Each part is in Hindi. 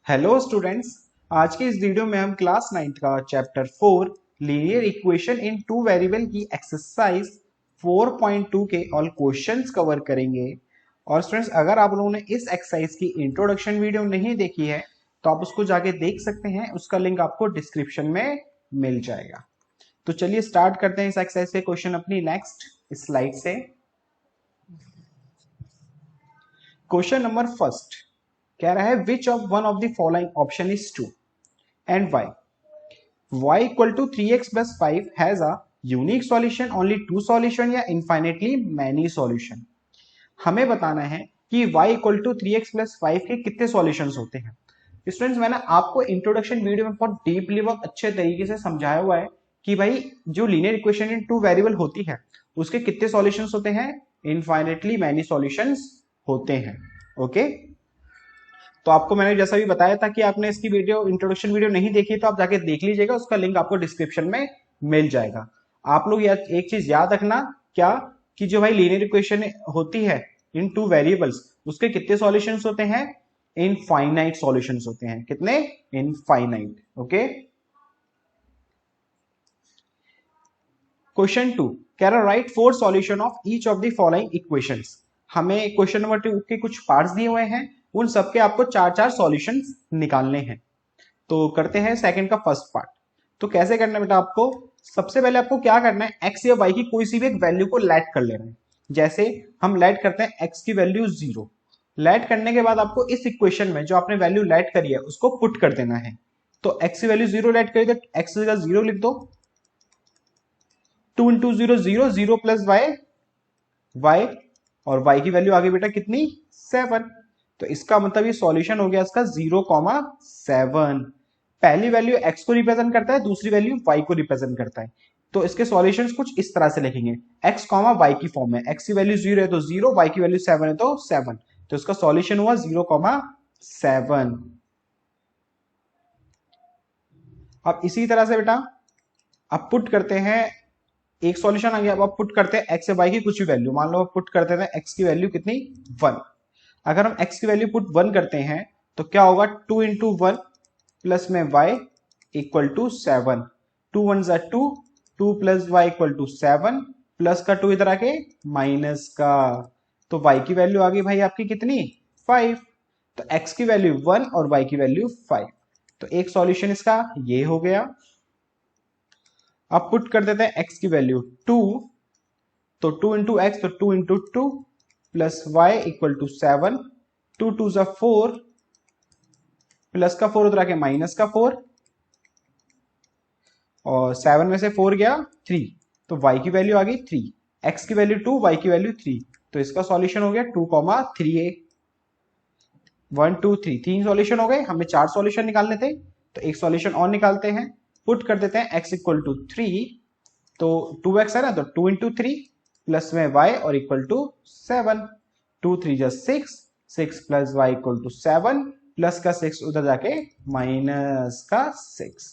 Hello students. आज के इस वीडियो में हम क्लास 9th का chapter 4 linear equation in two variable की एक्सरसाइज 4.2 के ऑल क्वेश्चंस कवर करेंगे। और स्टूडेंट्स, अगर आप लोगों ने इस एक्सरसाइज की इंट्रोडक्शन वीडियो नहीं देखी है तो आप उसको जाके देख सकते हैं, उसका लिंक आपको डिस्क्रिप्शन में मिल जाएगा। तो चलिए स्टार्ट करते हैं इस एक्सरसाइज के क्वेश्चन अपनी नेक्स्ट स्लाइड से। क्वेश्चन नंबर फर्स्ट कह रहा है which of one of the following option is true and why. y equal to 3x plus 5 has a unique solution, only two solution या इनफाइनेटली मैनी सॉल्यूशन। हमें बताना है कि y equal to 3x plus 5 के कितने सॉल्यूशंस होते हैं। स्टूडेंट्स, मैंने आपको इंट्रोडक्शन वीडियो में बहुत डीपली बहुत अच्छे तरीके से समझाया हुआ है कि भाई जो linear equation in two variable होती है उसके कितने सॉल्यूशंस होते हैं, इनफाइनेटली मैनी सॉल्यूशंस होते हैं। ओके, तो आपको मैंने जैसा भी बताया था कि आपने इसकी वीडियो इंट्रोडक्शन वीडियो नहीं देखी तो आप जाके देख लीजिएगा, उसका लिंक आपको डिस्क्रिप्शन में मिल जाएगा। आप लोग एक चीज याद रखना क्या, कि जो भाई लीनियर इक्वेशन होती है इन टू वेरिएबल्स उसके कितने सॉल्यूशंस होते हैं, इनफाइनाइट सॉल्यूशंस होते हैं। कितने? इनफाइनाइट। ओके, क्वेश्चन 2 कह रहा right 4 solution of each of the following equations. हमें क्वेश्चन नंबर 2 के कुछ पार्ट्स दिए हुए हैं, उन सबके आपको चार चार सॉल्यूशंस निकालने हैं। तो करते हैं सेकंड का फर्स्ट पार्ट। तो कैसे करना है बेटा, आपको सबसे पहले आपको क्या करना है, एक्स या वाई की कोई सी भी एक वैल्यू को लेट कर लेना है। जैसे हम लेट करते हैं एक्स की वैल्यू 0। लेट करने के बाद आपको इस इक्वेशन में जो आपने वैल्यू लेट करी है उसको पुट कर देना है। तो एक्स की वैल्यू 0 लेट करी तो एक्स की जगह 0 लिख दो। 2 इंटू 0 0, 0 प्लस वाई वाई, और y की वैल्यू आगे बेटा कितनी, 7। तो इसका मतलब ये सॉल्यूशन हो गया इसका 0,7। पहली वैल्यू x को रिप्रेजेंट करता है, दूसरी वैल्यू y को रिप्रेजेंट करता है। तो इसके सॉल्यूशंस कुछ इस तरह से लिखेंगे, x, y की फॉर्म में। x की वैल्यू 0 है तो 0, y की वैल्यू 7 है तो 7। तो इसका सॉल्यूशन हुआ 0,7। अब इसी तरह से बेटा अब पुट करते हैं, एक सॉल्यूशन आ गया। अब आप पुट करते हैं एक्स या वाई की कुछ भी वैल्यू, मान लो पुट करते हैं एक्स की वैल्यू कितनी, 1। अगर हम एक्स की वैल्यू पुट 1 करते हैं तो क्या होगा, 2 इंटू 1 प्लस में वाई इक्वल टू 7। 2 1 जा 2, 2 plus y equal to 7, plus का 2 इधर आके माइनस का। तो वाई की वैल्यू आ गई भाई आपकी कितनी, 5। तो एक्स की वैल्यू 1 और वाई की वैल्यू 5। तो एक सॉल्यूशन इसका ये हो गया। अब पुट कर देते हैं x की वैल्यू 2, तो 2 इंटू एक्स, तो 2 into 2 plus y equal to 7। 2 2 जा 4, प्लस का 4 उधर आके माइनस का 4, और 7 में से 4 गया 3, तो y की वैल्यू आ गई 3। x की वैल्यू 2, y की वैल्यू 3। तो इसका सॉल्यूशन हो गया 2,3a। 1 2 3, 3 सॉल्यूशन हो गए। हमें 4 सॉल्यूशन निकालने थे, तो एक सॉल्यूशन और निकालते हैं। पुट कर देते हैं x इक्वल टू 3, तो 2x है ना, तो 2 इंटू 3 प्लस में y और इक्वल टू 7। 2 3 जा 6, 6 plus y equal to 7, plus का 6 उधर जाके माइनस का 6।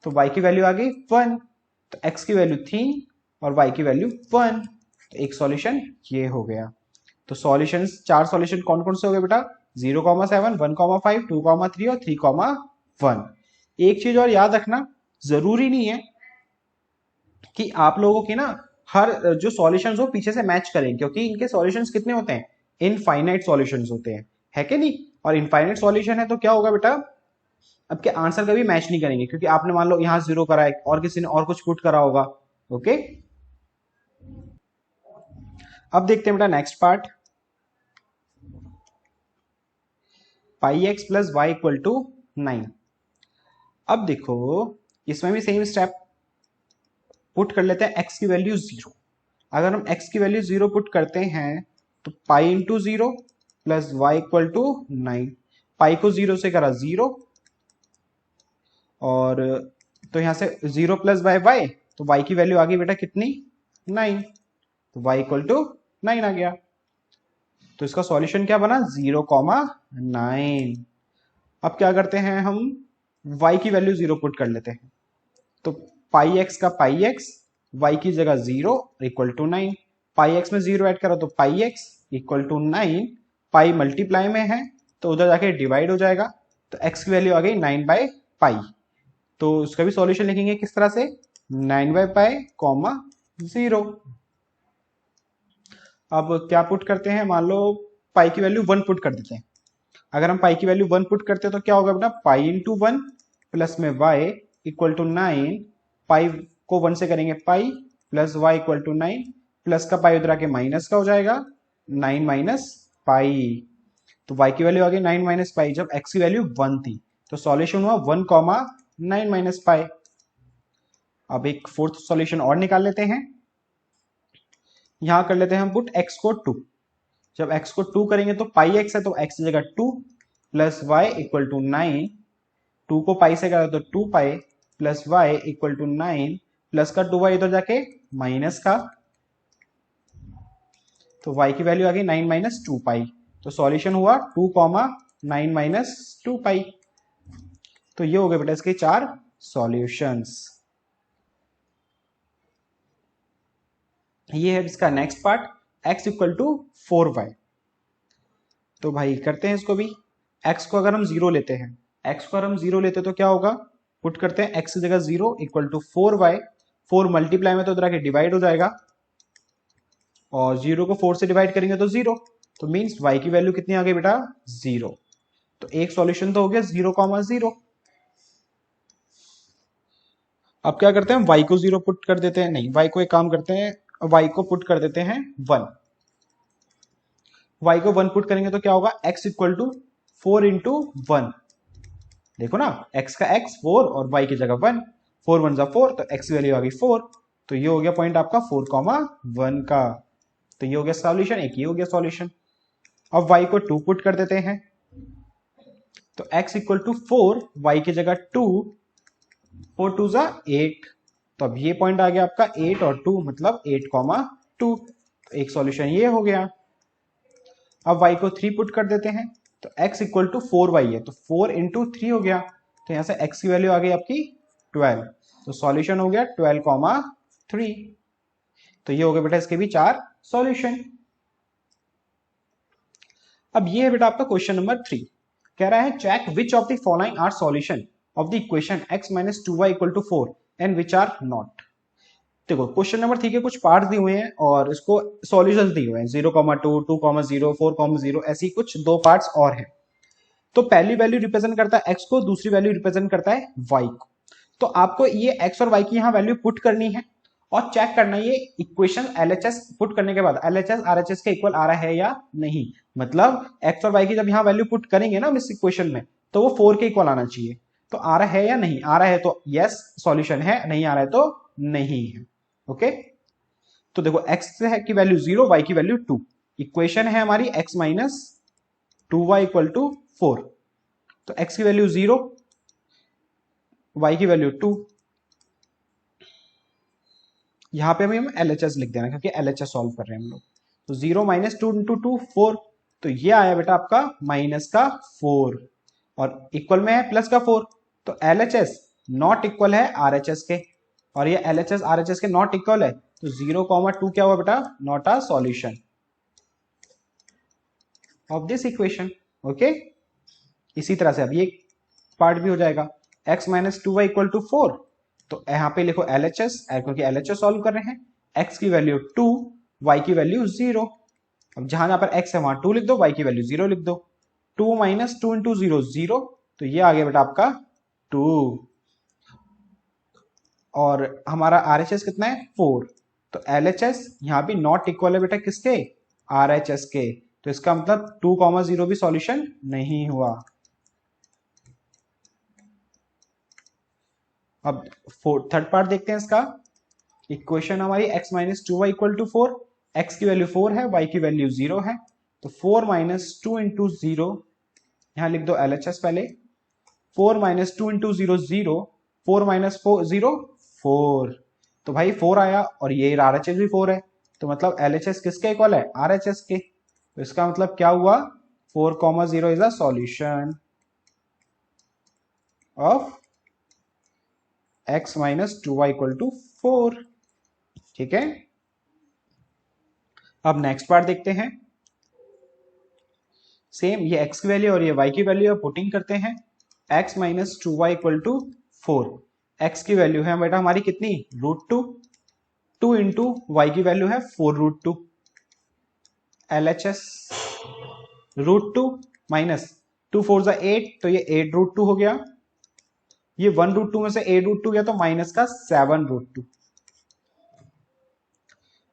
तो y की वैल्यू आ गई 1। तो x की वैल्यू 3 और y की वैल्यू 1। तो एक सॉल्यूशन ये हो गया। तो सॉल्यूशंस, चार सॉल्यूशन कौन कौन से हो गए बेटा, 0,7, 1,5, 2,3 और 3,1। एक चीज और याद रखना, जरूरी नहीं है कि आप लोगों की ना हर जो सॉल्यूशंस हो पीछे से मैच करें, क्योंकि इनके सॉल्यूशंस कितने होते हैं, इनफाइनाइट सॉल्यूशंस होते हैं, है कि नहीं। और इनफाइनाइट सॉल्यूशन है तो क्या होगा बेटा, आपके आंसर कभी मैच नहीं करेंगे, क्योंकि आपने मान लो यहां 0 करा है और किसी ने और कुछ पुट करा होगा। ओके, अब देखते हैं बेटा next part. Pi x plus y equal to 9। अब देखो इसमें भी सेम स्टेप, पुट कर लेते हैं x की वैल्यू 0। अगर हम x की वैल्यू 0 पुट करते हैं तो pi into 0 plus y equal to 9। पाई को 0 से करा 0, और तो यहां से 0 प्लस वाई वाई, तो y की वैल्यू आ गई बेटा कितनी, 9। तो y इक्वल टू 9 आ गया। तो इसका सॉल्यूशन क्या बना, 0,9। अब क्या करते हैं हम, y की वैल्यू 0 पुट कर लेते हैं। तो पाई एक्स का पाई एक्स, वाई की जगह 0 इक्वल टू 9। पाई एक्स में 0 ऐड करो तो pi X equal to 9। Pi multiply में है तो उधर जाके डिवाइड हो जाएगा, तो x की वैल्यू आ गई 9/पाई। तो उसका भी सॉल्यूशन लिखेंगे किस तरह से, 9/पाई कॉमा 0। अब क्या पुट करते हैं, मान लो पाई की वैल्यू 1 पुट कर देते हैं। अगर हम पाई की वैल्यू 1 पुट करते हैं तो क्या होगा बेटा, पाई इंटू 1 प्लस में y इक्वल टू 9, पाई को 1 से करेंगे pi plus y equal to 9, plus का पाई उधर आके माइनस का हो जाएगा 9 माइनस पाई। तो y की वैल्यू आ गई 9 माइनस पाई जब x की वैल्यू 1 थी। तो सॉल्यूशन हुआ 1 कॉमा 9 माइनस पाई। अब एक फोर्थ सॉल्यूशन और निकाल लेते हैं। यहां कर लेते हैं हम पुट x को 2। जब x को 2 करेंगे तो पाई x है तो x की जगह 2 प्लस y इक्वल टू 9, 2 को पाई से करा तो 2 पाई plus y equal to 9, plus का 2y इधर जाके माइनस का, तो y की वैल्यू आ गई 9 माइनस 2 पाई। तो सॉल्यूशन हुआ 2 कॉमा 9 माइनस 2 पाई। तो ये हो गए बेटा इसके 4 सॉल्यूशंस। ये है इसका next part, x equal to 4y। तो भाई करते हैं इसको भी। x को अगर हम 0 लेते हैं, x को अगर हम 0 लेते हैं तो क्या होगा, पुट करते हैं x की जगह 0 इक्वल टू 4y। 4 मल्टीप्लाई में तो उधर आके डिवाइड हो जाएगा, और 0 को 4 से डिवाइड करेंगे तो 0। तो मीन्स y की वैल्यू कितनी आ गई बेटा, 0। तो एक सॉल्यूशन तो हो गया 0,0। अब क्या करते हैं, y को 0 पुट कर देते हैं, नहीं y को एक काम करते हैं, y को पुट कर देते हैं 1। y को 1 पुट करेंगे तो क्या होगा, x इक्वल टू 4 इंटू 1। देखो ना, x का x 4 और y की जगह 1, 4 1 4, तो x की वैल्यू आ गई 4। तो ये हो गया पॉइंट आपका 4,1 का। तो ये हो गया सॉल्यूशन, एक ये हो गया सॉल्यूशन। अब y को 2 पुट कर देते हैं, तो x इक्वल टू 4, y की जगह 2, 4 2 8। तो अब ये पॉइंट आ गया आपका 8 और 2 मतलब 8,2। तो एक सॉल्यूशन ये हो गया। अब y को 3 पुट कर देते हैं, तो x इक्वल टू 4y है, तो 4 इंटू 3 हो गया। तो यहां से x की वैल्यू आ गई आपकी 12। तो सॉल्यूशन हो गया 12,3। तो ये हो गया बेटा इसके भी 4 सॉल्यूशन। अब ये है बेटा आपका क्वेश्चन नंबर 3। कह रहा है check which of the following are solution of the equation x minus 2y equal to 4 and which are not. देखो क्वेश्चन नंबर 3 के कुछ पार्ट्स दिए हुए हैं और इसको सॉल्यूशंस दिए हुए हैं, 0,2, 2,0, 4,0, ऐसी कुछ 2 पार्ट्स और हैं। तो पहली वैल्यू रिप्रेजेंट करता है x को, दूसरी वैल्यू रिप्रेजेंट करता है y को। तो आपको ये x और y की यहाँ वैल्यू पुट करनी है और चेक करना है ये इक्वेशन LHS पुट करने के बाद LHS RHS के इक्वल आ रहा है या नहीं। मतलब x और y की जब यहाँ वैल्यू पुट करेंगे ना इस इक्वेशन में, तो वो 4 के इक्वल आना चाहिए। तो आ रहा है या नहीं, आ रहा है तो यस सॉल्यूशन है, नहीं आ रहा है तो नहीं है। ओके, तो देखो x की वैल्यू 0, y की वैल्यू 2। इक्वेशन है हमारी x minus 2y equal to 4। तो x की वैल्यू 0, y की वैल्यू 2। यहां पे हम LHS लिख देना क्योंकि LHS सॉल्व कर रहे हैं हम लोग। तो 0 माइनस 2 इंटू 2 4। तो ये आया बेटा आपका माइनस का 4 और इक्वल में है प्लस का 4। तो LHS नॉट इक्वल है RHS के, और ये LHS RHS के नॉट इक्वल है। तो 0,2 क्या हुआ बेटा, not a solution of this equation. Okay, इसी तरह से अब ये पार्ट भी हो जाएगा, x minus 2y equal to 4। तो यहाँ पे लिखो LHS क्योंकि LHS सॉल्व कर रहे हैं। x की वैल्यू 2, y की वैल्यू 0। अब जहां पर x है वहां 2 लिख दो, y की वैल्यू 0 लिख दो। 2 माइनस 2 इंटू 0 0। तो ये आ गया बेटा आपका 2, और हमारा RHS कितना है 4। तो LHS यहाँ भी नॉट इक्वल है बेटा किसके, RHS के। तो इसका मतलब 2,0 भी सॉल्यूशन नहीं हुआ। अब थर्ड पार्ट देखते हैं इसका। इक्वेशन हमारी x minus 2y equal to 4, x की वैल्यू 4 है, y की वैल्यू 0 है। तो 4 माइनस 2 इंटू 0, यहां लिख दो LHS पहले। 4 माइनस 2 इंटू 0 0, 4 माइनस 4 0 4। तो भाई 4 आया और ये RHS भी 4 है, तो मतलब LHS किसके इक्वल है, RHS के। तो इसका मतलब क्या हुआ, 4,0 is a solution of x minus 2y equal to 4। ठीक है, अब नेक्स्ट पार्ट देखते हैं। सेम ये x की वैल्यू और ये y की वैल्यू पुटिंग करते हैं। x minus 2y equal to 4। x की वैल्यू है बेटा हमारी कितनी, √2, 2 इंटू वाई की वैल्यू है 4√2। LHS √2 माइनस 2 4 जा 8, तो ये 8√2 हो गया। ये 1√2 में से 8√2 गया तो माइनस का 7√2,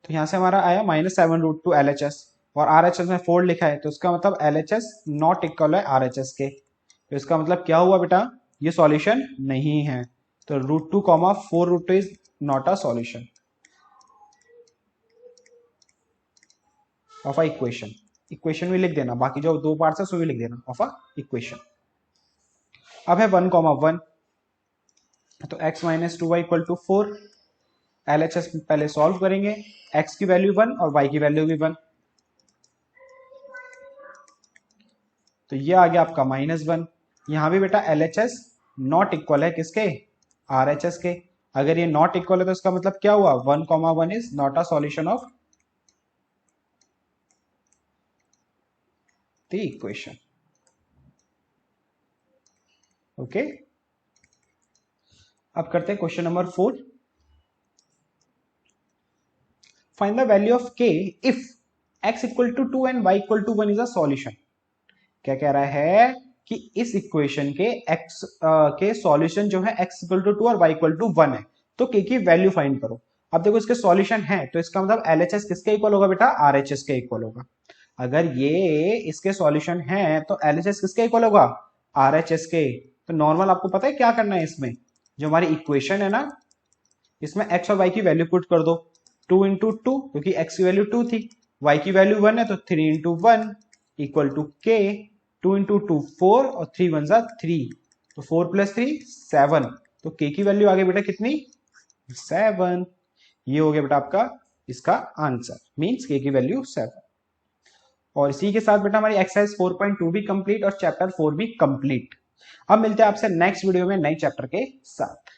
तो यहां से हमारा आया -7√2 LHS। और RHS में 4 लिखा है तो इसका मतलब LHS नॉट इक्वल है RHS के। तो इसका मतलब क्या हुआ बेटा, ये सॉल्यूशन नहीं है। तो √2, 4√2 is not a solution of a equation. Equation भी लिख देना, बाकी जो दो पार्ट्स है सो भी लिख देना ऑफ अ इक्वेशन। अब है 1,1, तो x minus 2y equal to 4। LHS पहले सॉल्व करेंगे, x की वैल्यू 1 और y की वैल्यू भी 1, तो ये आ गया आपका -1। यहां भी बेटा LHS नॉट इक्वल है किसके, RHS के। अगर ये नॉट इक्वल है तो इसका मतलब क्या हुआ, 1,1 is not a solution of the equation. Okay, अब करते हैं question number 4। Find the value of k if x equal to 2 and y equal to 1 is a solution. क्या कह रहा है कि इस इक्वेशन के x के सॉल्यूशन जो है x इक्वल टू 2 और y इक्वल टू 1 है, तो k की वैल्यू फाइंड करो। अब देखो इसके सॉल्यूशन है तो इसका मतलब LHS किसके इक्वल होगा बेटा, RHS के इक्वल होगा। अगर ये इसके सॉल्यूशन है तो LHS किसके इक्वल होगा, RHS के। तो नॉर्मल आपको पता है क्या करना है, इसमें जो हमारी इक्वेशन है ना, इसमें x और y की वैल्यू पुट कर दो। 2 इंटू 2, क्योंकि x की वैल्यू 2 थी, y की वैल्यू 1 है, तो 3 into 1 equal to k। 2 into 2 4 और 3 1 जा 3, तो 4 प्लस 3 7, तो k की वैल्यू आ गई बेटा कितनी, 7। ये हो गया बेटा आपका इसका आंसर, मींस k की वैल्यू 7। और इसी के साथ बेटा हमारी एक्सरसाइज 4.2 भी कंप्लीट और चैप्टर 4 भी कंप्लीट। अब मिलते हैं आपसे नेक्स्ट वीडियो में नए चैप्टर के साथ।